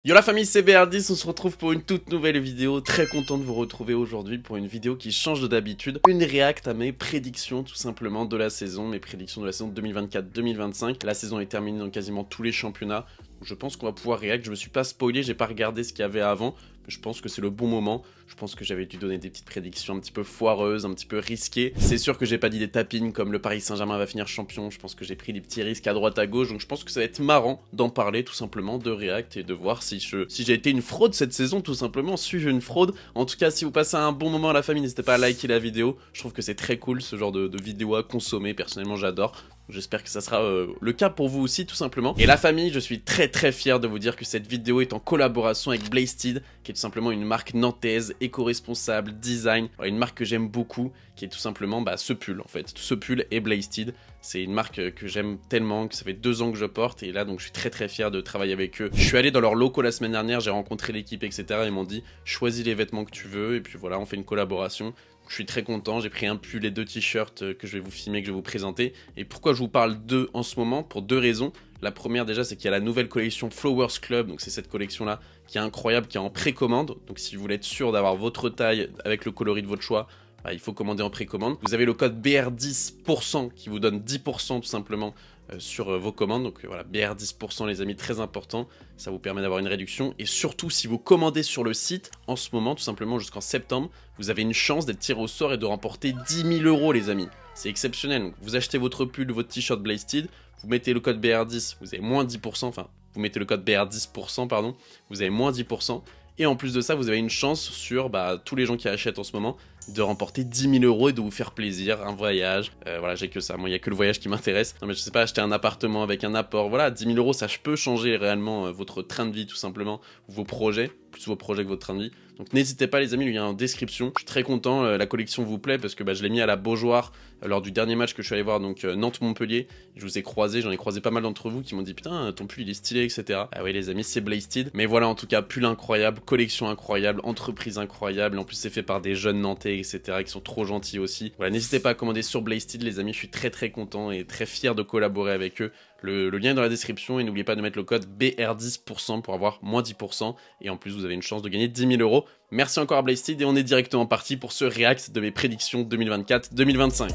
Yo la famille, c'est BR10, on se retrouve pour une toute nouvelle vidéo. Très content de vous retrouver aujourd'hui pour une vidéo qui change de d'habitude. Une react à mes prédictions tout simplement de la saison, mes prédictions de la saison 2024-2025. La saison est terminée dans quasiment tous les championnats. Je pense qu'on va pouvoir react, je me suis pas spoilé, j'ai pas regardé ce qu'il y avait avant. Mais je pense que c'est le bon moment. Je pense que j'avais dû donner des petites prédictions un petit peu foireuses, un petit peu risquées. C'est sûr que j'ai pas dit des tapines comme le Paris Saint-Germain va finir champion. Je pense que j'ai pris des petits risques à droite à gauche. Donc je pense que ça va être marrant d'en parler tout simplement, de react et de voir si j'ai été une fraude cette saison tout simplement. Suis-je une fraude? En tout cas, si vous passez un bon moment à la famille, n'hésitez pas à liker la vidéo. Je trouve que c'est très cool ce genre de vidéo à consommer. Personnellement, j'adore. J'espère que ça sera le cas pour vous aussi tout simplement. Et la famille, je suis très fier de vous dire que cette vidéo est en collaboration avec Blazed, qui est tout simplement une marque nantaise, éco-responsable, design, une marque que j'aime beaucoup, qui est tout simplement ce pull en fait. Ce pull est Blazed. C'est une marque que j'aime tellement, que ça fait 2 ans que je porte, et là donc je suis très fier de travailler avec eux. Je suis allé dans leurs locaux la semaine dernière, j'ai rencontré l'équipe etc. Ils m'ont dit choisis les vêtements que tu veux, et puis voilà, on fait une collaboration. Je suis très content, j'ai pris un pull et 2 t-shirts que je vais vous filmer, que je vais vous présenter. Et pourquoi je vous parle d'eux en ce moment? Pour 2 raisons. La première déjà, c'est qu'il y a la nouvelle collection Flowers Club, donc c'est cette collection là qui est incroyable, qui est en précommande. Donc si vous voulez être sûr d'avoir votre taille avec le coloris de votre choix, il faut commander en précommande. Vous avez le code BR10% qui vous donne 10% tout simplement sur vos commandes. Donc voilà, BR10% les amis, très important. Ça vous permet d'avoir une réduction. Et surtout, si vous commandez sur le site, en ce moment, tout simplement jusqu'en septembre, vous avez une chance d'être tiré au sort et de remporter 10 000 € les amis. C'est exceptionnel. Donc, vous achetez votre pull, votre t-shirt Blazed, vous mettez le code BR10, vous avez moins 10%, enfin, vous mettez le code BR10%, pardon, vous avez moins 10%. Et en plus de ça, vous avez une chance sur tous les gens qui achètent en ce moment de remporter 10 000 € et de vous faire plaisir, un voyage. Voilà, j'ai que ça. Moi, il n'y a que le voyage qui m'intéresse. Non, mais je sais pas, acheter un appartement avec un apport. Voilà, 10 000 €, ça peut changer réellement votre train de vie, tout simplement, vos projets, plus vos projets que votre train de vie. Donc n'hésitez pas les amis, le lien en description. Je suis très content, la collection vous plaît parce que je l'ai mis à la Beaujoire lors du dernier match que je suis allé voir, donc Nantes-Montpellier. Je vous ai croisé, j'en ai croisé pas mal d'entre vous qui m'ont dit putain ton pull il est stylé etc. Ah oui les amis, c'est Blazed. Mais voilà, en tout cas, pull incroyable, collection incroyable, entreprise incroyable. En plus c'est fait par des jeunes Nantais etc. qui sont trop gentils aussi. Voilà, n'hésitez pas à commander sur Blazed les amis, je suis très content et très fier de collaborer avec eux. Le lien est dans la description et n'oubliez pas de mettre le code BR10% pour avoir moins 10%. Et en plus, vous avez une chance de gagner 10 000 €. Merci encore à Blazed et on est directement parti pour ce react de mes prédictions 2024-2025.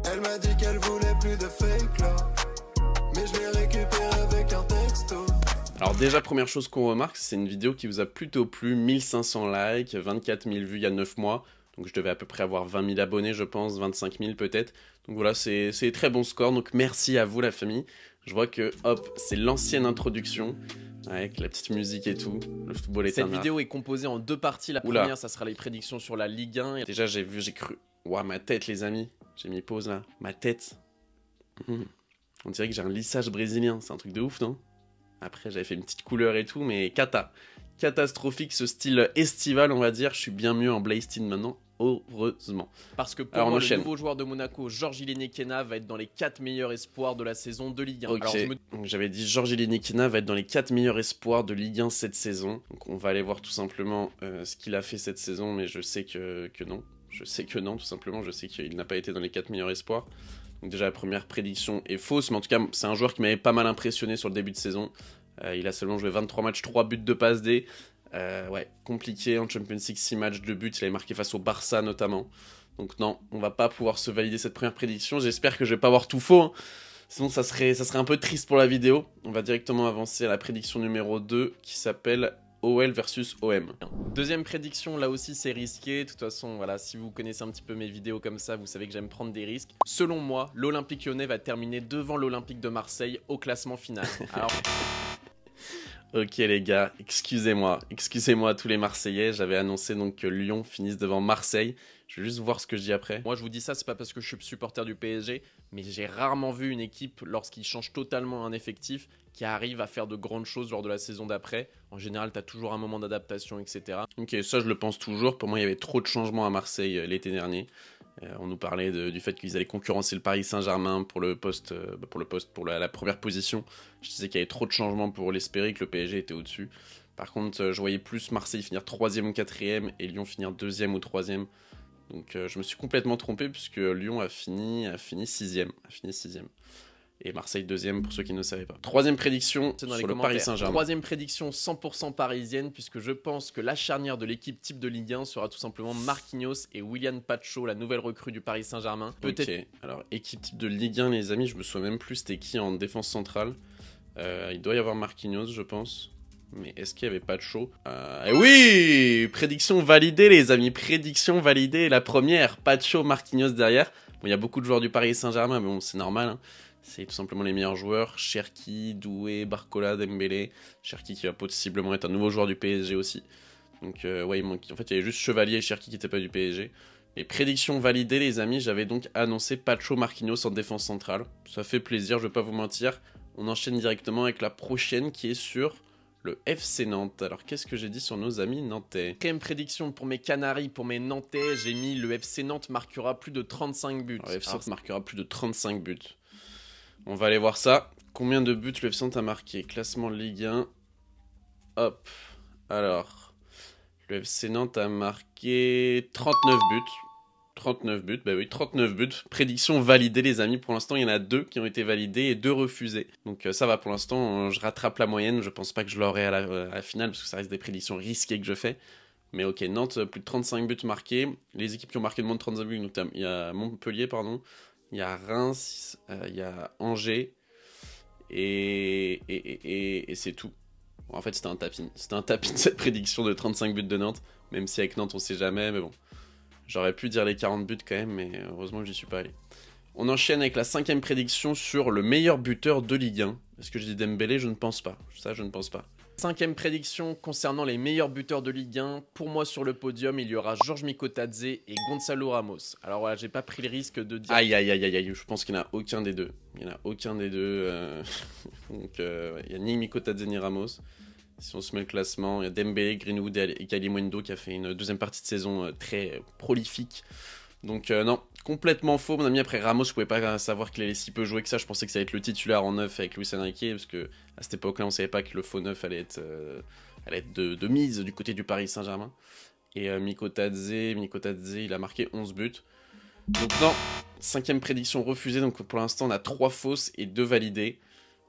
Elle m'a dit qu'elle voulait plus de fake là, mais je l'ai récupéré avec un texto. Alors déjà, première chose qu'on remarque, c'est une vidéo qui vous a plutôt plu, 1500 likes, 24 000 vues il y a 9 mois. Donc je devais à peu près avoir 20 000 abonnés, je pense, 25 000 peut-être. Donc voilà, c'est très bon score. Donc merci à vous la famille. Je vois que, hop, c'est l'ancienne introduction, avec la petite musique et tout. Le football est un art. Cette vidéo est composée en 2 parties. La première, ça sera les prédictions sur la Ligue 1. Et déjà, j'ai cru... Ouah, ma tête les amis. J'ai mis pause là. Ma tête. On dirait que j'ai un lissage brésilien. C'est un truc de ouf, non? Après, j'avais fait une petite couleur et tout, mais catastrophique, ce style estival, on va dire. Je suis bien mieux en Blazed maintenant, heureusement. Parce que pour moi, le nouveau joueur de Monaco, Georges Iliniekina, va être dans les 4 meilleurs espoirs de la saison de Ligue 1. Okay. Donc j'avais dit Georges Iliniekina va être dans les 4 meilleurs espoirs de Ligue 1 cette saison. Donc on va aller voir tout simplement ce qu'il a fait cette saison, mais je sais que non. Je sais que non, tout simplement. Je sais qu'il n'a pas été dans les 4 meilleurs espoirs. Donc déjà la première prédiction est fausse, mais en tout cas c'est un joueur qui m'avait pas mal impressionné sur le début de saison. Il a seulement joué 23 matchs, 3 buts de passe D. Ouais, compliqué en Champions League, 6 matchs, 2 buts, il avait marqué face au Barça notamment. Donc non, on va pas pouvoir se valider cette première prédiction. J'espère que je vais pas avoir tout faux, hein. Sinon ça serait un peu triste pour la vidéo. On va directement avancer à la prédiction numéro 2 qui s'appelle OL versus OM. Deuxième prédiction, là aussi c'est risqué. De toute façon, voilà, si vous connaissez un petit peu mes vidéos comme ça, vous savez que j'aime prendre des risques. Selon moi, l'Olympique Lyonnais va terminer devant l'Olympique de Marseille au classement final. Alors... Ok les gars, excusez-moi tous les Marseillais, j'avais annoncé donc que Lyon finisse devant Marseille. Je vais juste voir ce que je dis après. Moi je vous dis ça, c'est pas parce que je suis supporter du PSG, mais j'ai rarement vu une équipe, lorsqu'il change totalement un effectif, qui arrive à faire de grandes choses lors de la saison d'après. En général, t'as toujours un moment d'adaptation, etc. Ok, ça je le pense toujours. Pour moi, il y avait trop de changements à Marseille l'été dernier. On nous parlait du fait qu'ils allaient concurrencer le Paris Saint-Germain pour la première position. Je disais qu'il y avait trop de changements pour l'espérer, que le PSG était au-dessus. Par contre, je voyais plus Marseille finir 3e ou 4e et Lyon finir 2e ou 3e. Donc je me suis complètement trompé puisque Lyon a fini 6e. Et Marseille deuxième pour ceux qui ne savaient pas. Troisième prédiction sur le Paris Saint-Germain. Troisième prédiction 100% parisienne, puisque je pense que la charnière de l'équipe type de Ligue 1 sera tout simplement Marquinhos et William Pacho, la nouvelle recrue du Paris Saint-Germain. Peut-être. Ok, alors équipe type de Ligue 1 les amis, je me souviens même plus c'était qui en défense centrale. Il doit y avoir Marquinhos je pense. Mais est-ce qu'il y avait Pacho oui, prédiction validée les amis, prédiction validée. La première, Pacho, Marquinhos derrière. Bon, il y a beaucoup de joueurs du Paris Saint-Germain, mais bon, c'est normal, hein. C'est tout simplement les meilleurs joueurs. Cherki, Doué, Barcola, Dembélé. Cherki qui va possiblement être un nouveau joueur du PSG aussi. Donc ouais, il manque. En fait, il y avait juste Chevalier et Cherki qui n'étaient pas du PSG. Et prédiction validée les amis, j'avais donc annoncé Pacho, Marquinhos en défense centrale. Ça fait plaisir, je vais pas vous mentir. On enchaîne directement avec la prochaine qui est sur le FC Nantes. Alors qu'est-ce que j'ai dit sur nos amis nantais? Quatrième prédiction pour mes Canaries, pour mes Nantais, j'ai mis le FC Nantes marquera plus de 35 buts. Alors, le FC Nantes marquera plus de 35 buts. On va aller voir ça. Combien de buts le FC Nantes a marqué? Classement Ligue 1. Hop. Alors, le FC Nantes a marqué 39 buts. 39 buts, bah oui, 39 buts. Prédiction validée les amis. Pour l'instant, il y en a 2 qui ont été validés et 2 refusés. Donc ça va pour l'instant, je rattrape la moyenne. Je pense pas que je l'aurai à la finale parce que ça reste des prédictions risquées que je fais. Mais ok, Nantes, plus de 35 buts marqués. Les équipes qui ont marqué de moins de 35 buts, donc il y a Montpellier, pardon. Il y a Reims, il y a Angers, et c'est tout. Bon, en fait, c'était un tapin. C'était un tapin cette prédiction de 35 buts de Nantes, même si avec Nantes, on sait jamais, mais bon. J'aurais pu dire les 40 buts quand même, mais heureusement que j'y suis pas allé. On enchaîne avec la 5e prédiction sur le meilleur buteur de Ligue 1. Est-ce que je dis Dembélé? Je ne pense pas. Ça, je ne pense pas. 5e prédiction concernant les meilleurs buteurs de Ligue 1. Pour moi, sur le podium, il y aura Georges Mikotadze et Gonzalo Ramos. Alors voilà, j'ai pas pris le risque de dire... Aïe, aïe, aïe, aïe, aïe. Je pense qu'il n'y en a aucun des deux. Il n'y en a aucun des deux. Donc, il n'y a ni Mikotadze ni Ramos. Si on se met le classement, il y a Dembélé, Greenwood et Kalimundo qui a fait une deuxième partie de saison très prolifique. Donc non, complètement faux mon ami. Après Ramos, je pouvais pas savoir qu'il allait si peu jouer que ça. Je pensais que ça allait être le titulaire en neuf avec Luis Enrique, parce que à cette époque-là, on savait pas que le faux neuf allait être de mise du côté du Paris Saint-Germain. Et Mikotadze, il a marqué 11 buts. Donc non, 5e prédiction refusée. Donc pour l'instant, on a 3 fausses et 2 validées.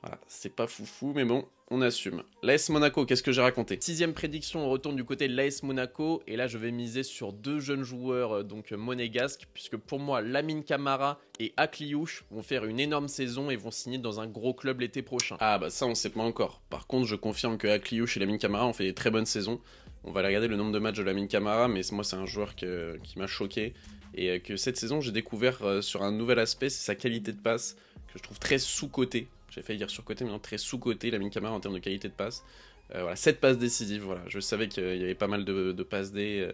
Voilà, c'est pas foufou, mais bon, on assume. L'AS Monaco, qu'est-ce que j'ai raconté? 6e prédiction, on retourne du côté de l'AS Monaco. Et là, je vais miser sur 2 jeunes joueurs donc monégasques. Puisque pour moi, Lamine Camara et Akliouche vont faire une énorme saison et vont signer dans un gros club l'été prochain. Ah bah ça, on sait pas encore. Par contre, je confirme que Akliouche et Lamine Camara ont fait des très bonnes saisons. On va aller regarder le nombre de matchs de Lamine Camara, mais moi, c'est un joueur qui m'a choqué. Et que cette saison, j'ai découvert sur un nouvel aspect, c'est sa qualité de passe, que je trouve très sous-cotée. J'ai failli dire surcoté, mais non, très sous-coté, Lamine Camara en termes de qualité de passe. Voilà, 7 passes décisives, voilà. Je savais qu'il y avait pas mal de passes D.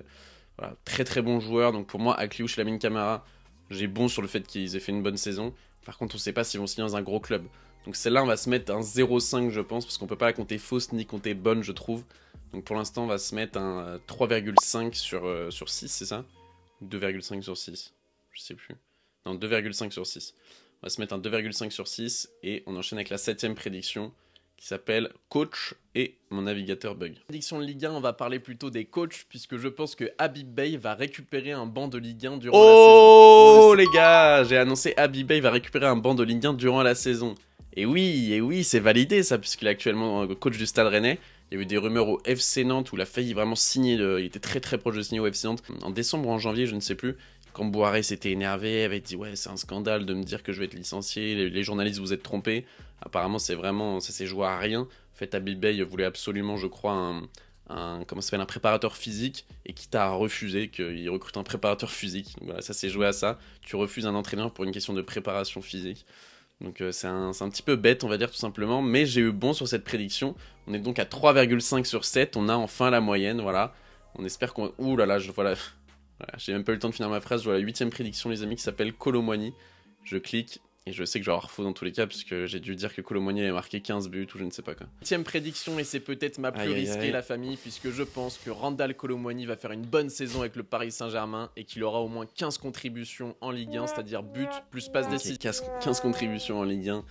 Voilà, très très bon joueur. Donc pour moi, Akliouche et Lamine Camara, j'ai bon sur le fait qu'ils aient fait une bonne saison. Par contre, on ne sait pas s'ils vont signer dans un gros club. Donc celle-là, on va se mettre un 0,5 je pense, parce qu'on peut pas la compter fausse ni compter bonne, je trouve. Donc pour l'instant, on va se mettre un 3,5 sur 6, c'est ça? 2,5 sur 6, je sais plus. Non, 2,5 sur 6. On va se mettre un 2,5 sur 6 et on enchaîne avec la 7e prédiction qui s'appelle Coach et mon navigateur bug. Prédiction de Ligue 1, on va parler plutôt des coachs puisque je pense que Habib Beye va récupérer un banc de Ligue 1 durant la saison. Oh les gars, j'ai annoncé Habib Beye va récupérer un banc de Ligue 1 durant la saison. Et oui, c'est validé ça puisqu'il est actuellement coach du Stade Rennais. Il y a eu des rumeurs au FC Nantes où il a failli vraiment signer, il était très très proche de signer au FC Nantes. En décembre ou en janvier, je ne sais plus. Quand Boiré s'était énervé, avait dit ouais c'est un scandale de me dire que je vais être licencié, les journalistes vous êtes trompés. Apparemment c'est vraiment, ça s'est joué à rien. En fait Habib Beye voulait absolument je crois un préparateur physique et quitte à refuser qu'il recrute un préparateur physique. Donc, voilà, ça s'est joué à ça. Tu refuses un entraîneur pour une question de préparation physique. Donc c'est un petit peu bête on va dire tout simplement, mais j'ai eu bon sur cette prédiction. On est donc à 3,5 sur 7, on a enfin la moyenne, voilà. On espère qu'on... Ouh là là, voilà, j'ai même pas eu le temps de finir ma phrase, je vois la 8e prédiction les amis qui s'appelle Kolo Muani. Je clique et je sais que je vais avoir faux dans tous les cas puisque j'ai dû dire que Kolo Muani avait marqué 15 buts ou je ne sais pas quoi. 8e prédiction et c'est peut-être ma plus risquée la famille puisque je pense que Randal Kolo Muani va faire une bonne saison avec le Paris Saint-Germain et qu'il aura au moins 15 contributions en Ligue 1, c'est-à-dire buts plus passes décisives. 15 contributions en Ligue 1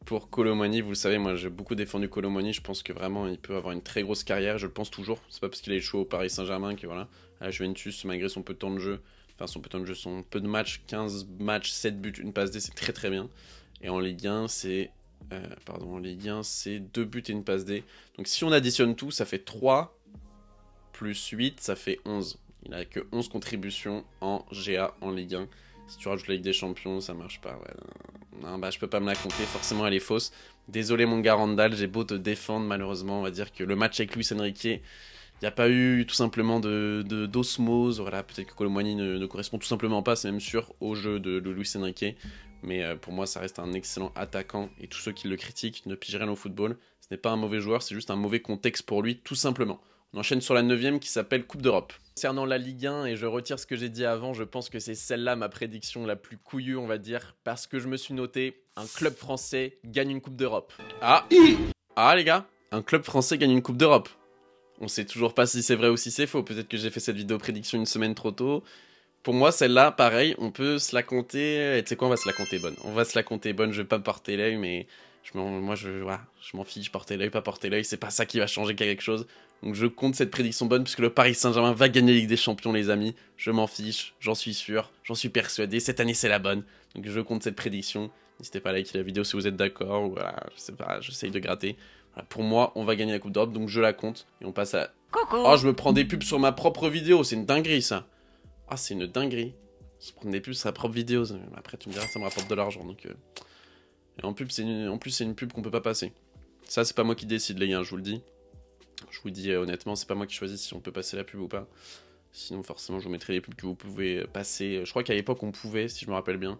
pour Kolo Muani, vous le savez, moi j'ai beaucoup défendu Kolo Muani, je pense que vraiment il peut avoir une très grosse carrière, je le pense toujours, c'est pas parce qu'il a échoué au Paris Saint-Germain que voilà, à la Juventus malgré son peu de temps de jeu, son peu de matchs, 15 matchs, 7 buts, une passe D, c'est très très bien. Et en Ligue 1, c'est 2 buts et une passe D. Donc si on additionne tout, ça fait 3 plus 8, ça fait 11. Il n'a que 11 contributions en GA en Ligue 1. Si tu rajoutes la Ligue des Champions, ça marche pas. Ouais. Non, bah je peux pas me la compter, forcément elle est fausse. Désolé mon gars Randall, j'ai beau te défendre, malheureusement, on va dire que le match avec Luis Enrique, il n'y a pas eu tout simplement d'osmose. Voilà, peut-être que Kolo Muani ne correspond tout simplement pas, c'est même sûr, au jeu de Luis Enrique. Mais pour moi, ça reste un excellent attaquant et tous ceux qui le critiquent ne pigent rien au football. Ce n'est pas un mauvais joueur, c'est juste un mauvais contexte pour lui, tout simplement. On enchaîne sur la 9ème qui s'appelle Coupe d'Europe. Concernant la Ligue 1, et je retire ce que j'ai dit avant, je pense que c'est celle-là ma prédiction la plus couillue, on va dire, parce que je me suis noté, un club français gagne une Coupe d'Europe. Ah les gars, un club français gagne une Coupe d'Europe. On sait toujours pas si c'est vrai ou si c'est faux, peut-être que j'ai fait cette vidéo prédiction une semaine trop tôt. Pour moi, celle-là, pareil, on peut se la compter, et tu sais quoi, on va se la compter bonne. On va se la compter bonne, je vais pas porter l'œil, mais je m'en fiche, porter l'œil, pas porter l'œil, c'est pas ça qui va changer quelque chose. Donc je compte cette prédiction bonne puisque le Paris Saint-Germain va gagner la Ligue des Champions les amis. Je m'en fiche, j'en suis sûr, j'en suis persuadé, cette année c'est la bonne. Donc je compte cette prédiction. N'hésitez pas à liker la vidéo si vous êtes d'accord, ou voilà, je sais pas, j'essaye de gratter. Voilà, pour moi, on va gagner la Coupe d'Europe, donc je la compte. Et on passe à... Coucou. Oh, je me prends des pubs sur ma propre vidéo, c'est une dinguerie ça. Ah, c'est une dinguerie. Se prendre des pubs sur sa propre vidéo, après tu me diras ça me rapporte de l'argent, donc... Et en plus c'est une pub qu'on peut pas passer. Ça c'est pas moi qui décide les gars, je vous le dis. Je vous dis honnêtement, c'est pas moi qui choisis si on peut passer la pub ou pas. Sinon forcément je vous mettrai les pubs que vous pouvez passer. Je crois qu'à l'époque on pouvait, si je me rappelle bien.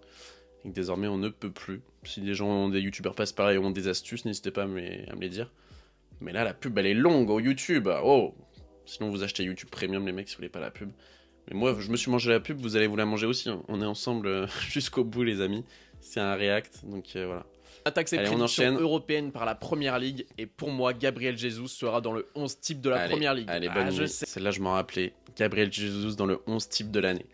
Et que désormais on ne peut plus. Si les gens, des youtubeurs passent par là et ont des astuces, n'hésitez pas à me les dire. Mais là la pub elle est longue au YouTube. Oh. Sinon vous achetez YouTube Premium les mecs si vous voulez pas la pub. Mais moi je me suis mangé la pub, vous allez vous la manger aussi. Hein. On est ensemble jusqu'au bout les amis. C'est un react, donc voilà. Attaque ses prédictions européennes par la Première Ligue. Et pour moi, Gabriel Jesus sera dans le 11 type de la Première Ligue. Allez, bonne nuit. Celle-là, je m'en rappelais. Gabriel Jesus dans le 11 type de l'année.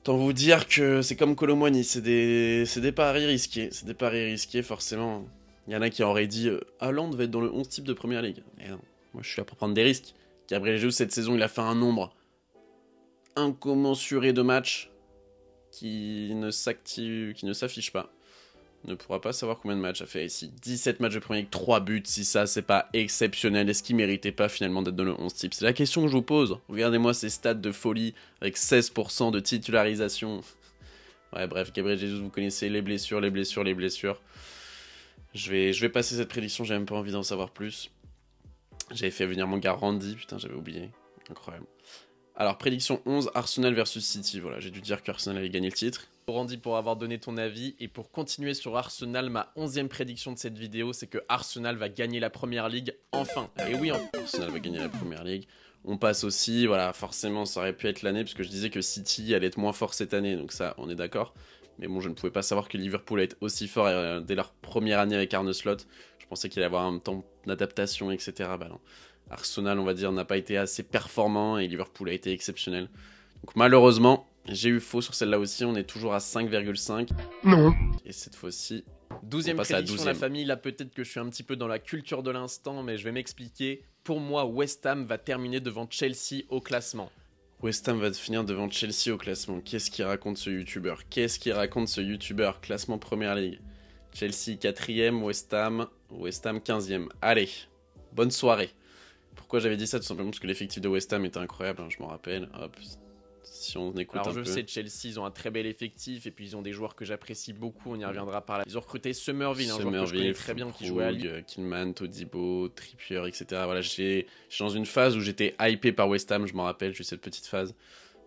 Tant vous dire que c'est comme Kolo Muani, c'est des paris risqués. C'est des paris risqués, forcément. Il y en a qui auraient dit Haaland va être dans le 11 type de Première Ligue. Et non, moi je suis là pour prendre des risques. Gabriel Jesus, cette saison, il a fait un nombre incommensuré de matchs qui ne s'affiche pas. Ne pourra pas savoir combien de matchs a fait ici. 17 matchs de Premier League, 3 buts. Si ça, c'est pas exceptionnel, est-ce qu'il méritait pas finalement d'être dans le 11 type? C'est la question que je vous pose. Regardez-moi ces stats de folie avec 16% de titularisation. Ouais, bref, Gabriel Jesus, vous connaissez les blessures. Je vais passer cette prédiction, j'ai même pas envie d'en savoir plus. J'avais fait venir mon gars Randy, putain, j'avais oublié. Incroyable. Alors, prédiction 11, Arsenal versus City. Voilà, j'ai dû dire qu'Arsenal allait gagner le titre. Randy pour avoir donné ton avis. Et pour continuer sur Arsenal, ma 11e prédiction de cette vidéo, c'est que Arsenal va gagner la Première Ligue enfin. Et oui, Arsenal va gagner la Première Ligue. On passe aussi, voilà, forcément, ça aurait pu être l'année, parce que je disais que City allait être moins fort cette année, donc ça, on est d'accord. Mais bon, je ne pouvais pas savoir que Liverpool allait être aussi fort dès leur première année avec Arne Slot. Je pensais qu'il allait avoir un temps d'adaptation, etc. Bah non. Arsenal, on va dire, n'a pas été assez performant et Liverpool a été exceptionnel. Donc malheureusement, j'ai eu faux sur celle-là aussi. On est toujours à 5,5. Non. Et cette fois-ci, 12e prédiction, la famille. Là, peut-être que je suis un petit peu dans la culture de l'instant, mais je vais m'expliquer. Pour moi, West Ham va terminer devant Chelsea au classement. West Ham va finir devant Chelsea au classement. Qu'est-ce qu'il raconte ce youtubeur? Classement Première Ligue. Chelsea 4e, West Ham 15e. Allez, bonne soirée. Pourquoi j'avais dit ça? Tout simplement parce que l'effectif de West Ham était incroyable, hein, je m'en rappelle. Hop, si on écoute un peu. Alors je sais, Chelsea, ils ont un très bel effectif, et puis ils ont des joueurs que j'apprécie beaucoup, on y reviendra par là. Ils ont recruté Summerville, un joueur que je connais très bien, qui jouait à Lille. Killman, Todibo, Trippier, etc. Voilà, j'étais dans une phase où j'étais hypé par West Ham, je m'en rappelle, j'ai eu cette petite phase.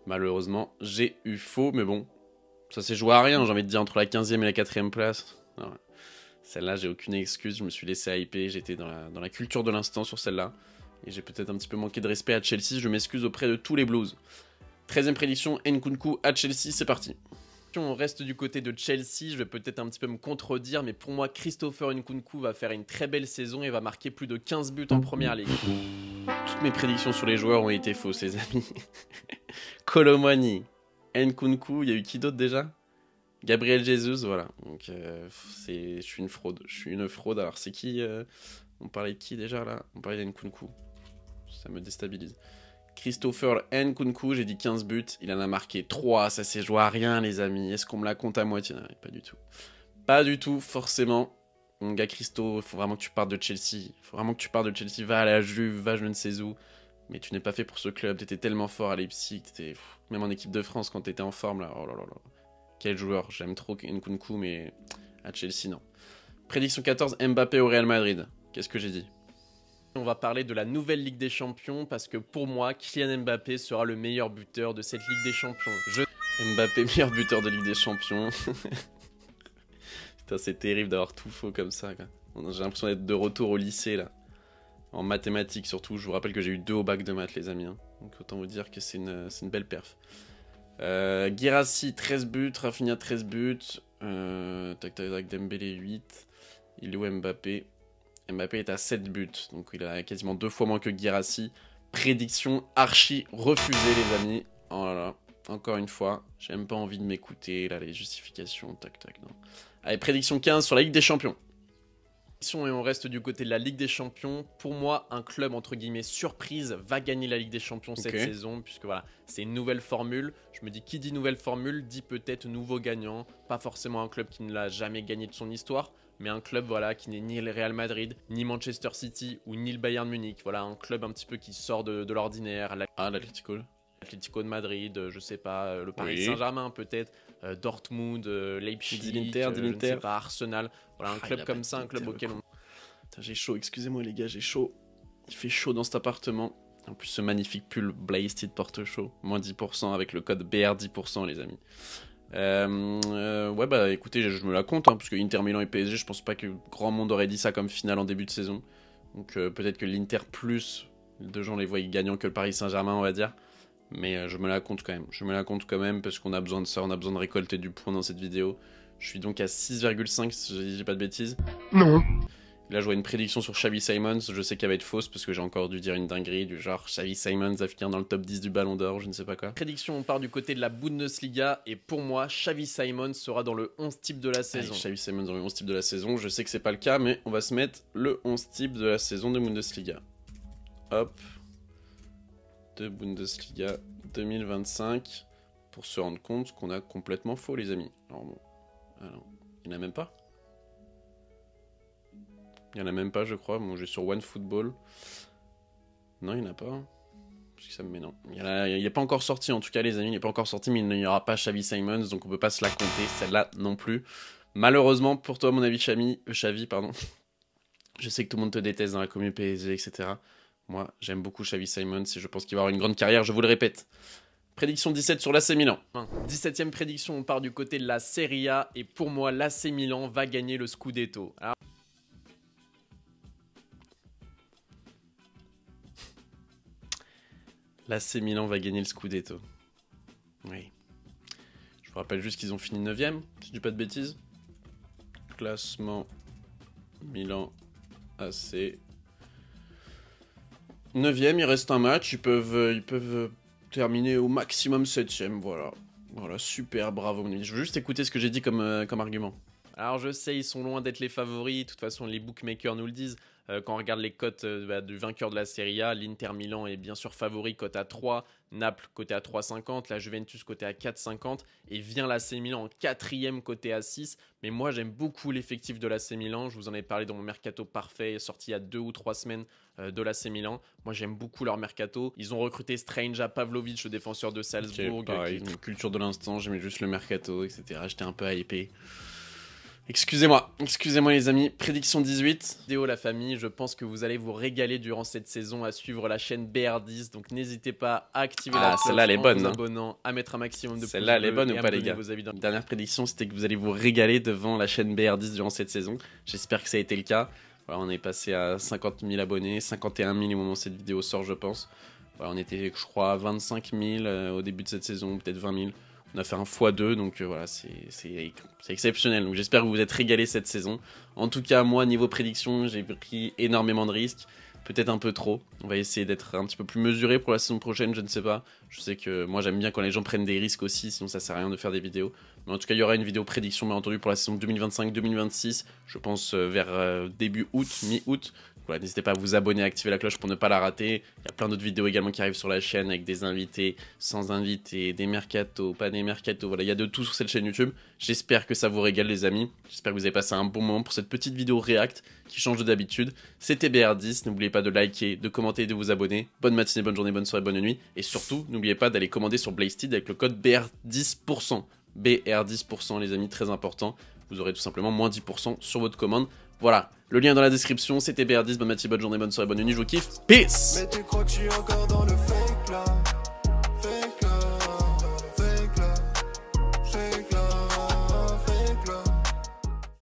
Malheureusement, j'ai eu faux, mais bon, ça s'est joué à rien, j'ai envie de dire, entre la 15e et la 4e place. Ouais. Celle-là, j'ai aucune excuse, je me suis laissé hyper, j'étais dans la culture de l'instant sur celle-là. Et j'ai peut-être un petit peu manqué de respect à Chelsea, je m'excuse auprès de tous les Blues. 13e prédiction, Nkunku à Chelsea, c'est parti. On reste du côté de Chelsea, je vais peut-être un petit peu me contredire, mais pour moi, Christopher Nkunku va faire une très belle saison et va marquer plus de 15 buts en Première Ligue. Toutes mes prédictions sur les joueurs ont été fausses, les amis. Kolo Muani, Nkunku, il y a eu qui d'autre déjà? Gabriel Jesus, voilà. Donc, je suis une fraude. Alors, c'est qui on parlait de qui déjà là? On parlait d'Nkunku. Ça me déstabilise. Christopher Nkunku, j'ai dit 15 buts. Il en a marqué 3. Ça s'est joué à rien, les amis. Est-ce qu'on me la compte à moitié? Non, pas du tout. Pas du tout, forcément. Mon gars Christo, il faut vraiment que tu partes de Chelsea. Va à la Juve, va je ne sais où. Mais tu n'es pas fait pour ce club. T'étais tellement fort à Leipzig. Même en équipe de France quand t'étais en forme là. Oh là là là. Quel joueur. J'aime trop Nkunku, mais à Chelsea, non. Prédiction 14, Mbappé au Real Madrid. Qu'est-ce que j'ai dit? On va parler de la nouvelle Ligue des Champions parce que pour moi, Kylian Mbappé sera le meilleur buteur de cette Ligue des Champions. Mbappé, meilleur buteur de Ligue des Champions. Putain, c'est terrible d'avoir tout faux comme ça. J'ai l'impression d'être de retour au lycée là. En mathématiques surtout. Je vous rappelle que j'ai eu 2 au bac de maths, les amis. Hein. Donc autant vous dire que c'est une belle perf. Guirassy, 13 buts. Rafinha, 13 buts. Dembélé, 8. Il est où Mbappé? Mbappé est à 7 buts. Donc il a quasiment 2 fois moins que Guirassy. Prédiction archi refusée, les amis. Oh là là. Encore une fois, j'ai même pas envie de m'écouter, là, les justifications, tac, non. Allez, prédiction 15 sur la Ligue des Champions. Et on reste du côté de la Ligue des Champions. Pour moi, un club, entre guillemets, surprise, va gagner la Ligue des Champions cette saison, puisque voilà, c'est une nouvelle formule. Je me dis, qui dit nouvelle formule, dit peut-être nouveau gagnant. Pas forcément un club qui ne l'a jamais gagné de son histoire, mais un club voilà, qui n'est ni le Real Madrid, ni Manchester City, ou ni le Bayern Munich. Voilà, un club un petit peu qui sort de l'ordinaire. L'Atlético de Madrid, je sais pas, le Paris Saint-Germain peut-être, Dortmund, Leipzig, je ne sais pas, Arsenal. Voilà, un club comme ça, un club auquel on... J'ai chaud, excusez-moi les gars, j'ai chaud. Il fait chaud dans cet appartement. En plus, ce magnifique pull Blaze Teed porte chaud. Moins 10% avec le code BR10%, les amis. Ouais, bah écoutez, je me la compte, hein, parce que Inter Milan et PSG, je pense pas que grand monde aurait dit ça comme finale en début de saison. Donc peut-être que l'Inter plus, deux gens les voient gagnant que le Paris Saint-Germain, on va dire. Mais je me la compte quand même. Parce qu'on a besoin de ça, on a besoin de récolter du point dans cette vidéo. Je suis donc à 6,5 si je dis pas de bêtises. Non. Là, je vois une prédiction sur Xavi Simons. Je sais qu'elle va être fausse parce que j'ai encore dû dire une dinguerie du genre Xavi Simons va finir dans le top 10 du Ballon d'Or, je ne sais pas quoi. Prédiction, on part du côté de la Bundesliga. Et pour moi, Xavi Simons sera dans le 11 type de la saison. Allez, Xavi Simons dans le 11 type de la saison. Je sais que c'est pas le cas, mais on va se mettre le 11 type de la saison de Bundesliga. Hop. De Bundesliga 2025 pour se rendre compte qu'on a complètement faux, les amis. Alors bon, il n'y en a même pas. Il n'y en a même pas, je crois. Bon, j'ai sur OneFootball. Non, il n'y en a pas. Parce que ça me met non. Il n'est pas encore sorti, en tout cas, les amis. Il n'est pas encore sorti, mais il n'y aura pas Xavi Simons, donc on ne peut pas se la compter, celle-là non plus. Malheureusement, pour toi, mon avis, Xavi, pardon. Je sais que tout le monde te déteste dans la commune PSG, etc. Moi, j'aime beaucoup Xavi Simons et je pense qu'il va avoir une grande carrière, je vous le répète. Prédiction 17 sur l'AC Milan. 17ème prédiction, on part du côté de la Serie A. Et pour moi, l'AC Milan va gagner le Scudetto. Alors... L'AC Milan va gagner le Scudetto. Oui. Je vous rappelle juste qu'ils ont fini 9ème, si je dis pas de bêtises. Classement Milan AC... 9ème, il reste un match, ils peuvent terminer au maximum 7ème, voilà. Voilà, super, bravo mon ami. Je veux juste écouter ce que j'ai dit comme argument. Alors je sais, ils sont loin d'être les favoris, de toute façon les bookmakers nous le disent. Quand on regarde les cotes du vainqueur de la Serie A, l'Inter Milan est bien sûr favori, cote à 3, Naples coté à 3,50, la Juventus coté à 4,50 et vient l'AC Milan en 4ème coté à 6. Mais moi j'aime beaucoup l'effectif de l'AC Milan, je vous en ai parlé dans mon mercato parfait sorti il y a 2 ou 3 semaines de l'AC Milan. Moi j'aime beaucoup leur mercato, ils ont recruté Strange Pavlovic, le défenseur de Salzbourg. Pareil, culture de l'instant, j'aimais juste le mercato, etc. J'étais un peu hypé. Excusez-moi les amis, prédiction 18. Vidéo la famille, je pense que vous allez vous régaler durant cette saison à suivre la chaîne BR10, donc n'hésitez pas à activer la cloche celle-là elle est bonne, en vous abonnant, à mettre un maximum de pouces bleus. Celle-là elle est bonne ou pas les gars? Dans... Dernière prédiction, c'était que vous allez vous régaler devant la chaîne BR10 durant cette saison. J'espère que ça a été le cas. Voilà, on est passé à 50 000 abonnés, 51 000 au moment où cette vidéo sort je pense. Voilà, on était je crois à 25 000 au début de cette saison, peut-être 20 000. On a fait un x2, donc voilà, c'est exceptionnel. Donc j'espère que vous vous êtes régalés cette saison. En tout cas, moi, niveau prédiction, j'ai pris énormément de risques. Peut-être un peu trop. On va essayer d'être un petit peu plus mesuré pour la saison prochaine, je ne sais pas. Je sais que moi, j'aime bien quand les gens prennent des risques aussi, sinon ça sert à rien de faire des vidéos. Mais en tout cas, il y aura une vidéo prédiction, bien entendu, pour la saison 2025-2026. Je pense vers début août, mi-août. Voilà, n'hésitez pas à vous abonner, à activer la cloche pour ne pas la rater. Il y a plein d'autres vidéos également qui arrivent sur la chaîne avec des invités, sans invités, des mercatos, pas des mercatos. Voilà, il y a de tout sur cette chaîne YouTube. J'espère que ça vous régale les amis. J'espère que vous avez passé un bon moment pour cette petite vidéo React qui change de d'habitude. C'était BR10. N'oubliez pas de liker, de commenter et de vous abonner. Bonne matinée, bonne journée, bonne soirée, bonne nuit. Et surtout, n'oubliez pas d'aller commander sur Blazesteed avec le code BR10%. BR10% les amis, très important. Vous aurez tout simplement moins 10% sur votre commande. Voilà, le lien est dans la description, c'était BR10, bonne matinée, bonne journée, bonne soirée, bonne nuit, je vous kiffe, peace! Mais tu crois que je suis encore dans le fake?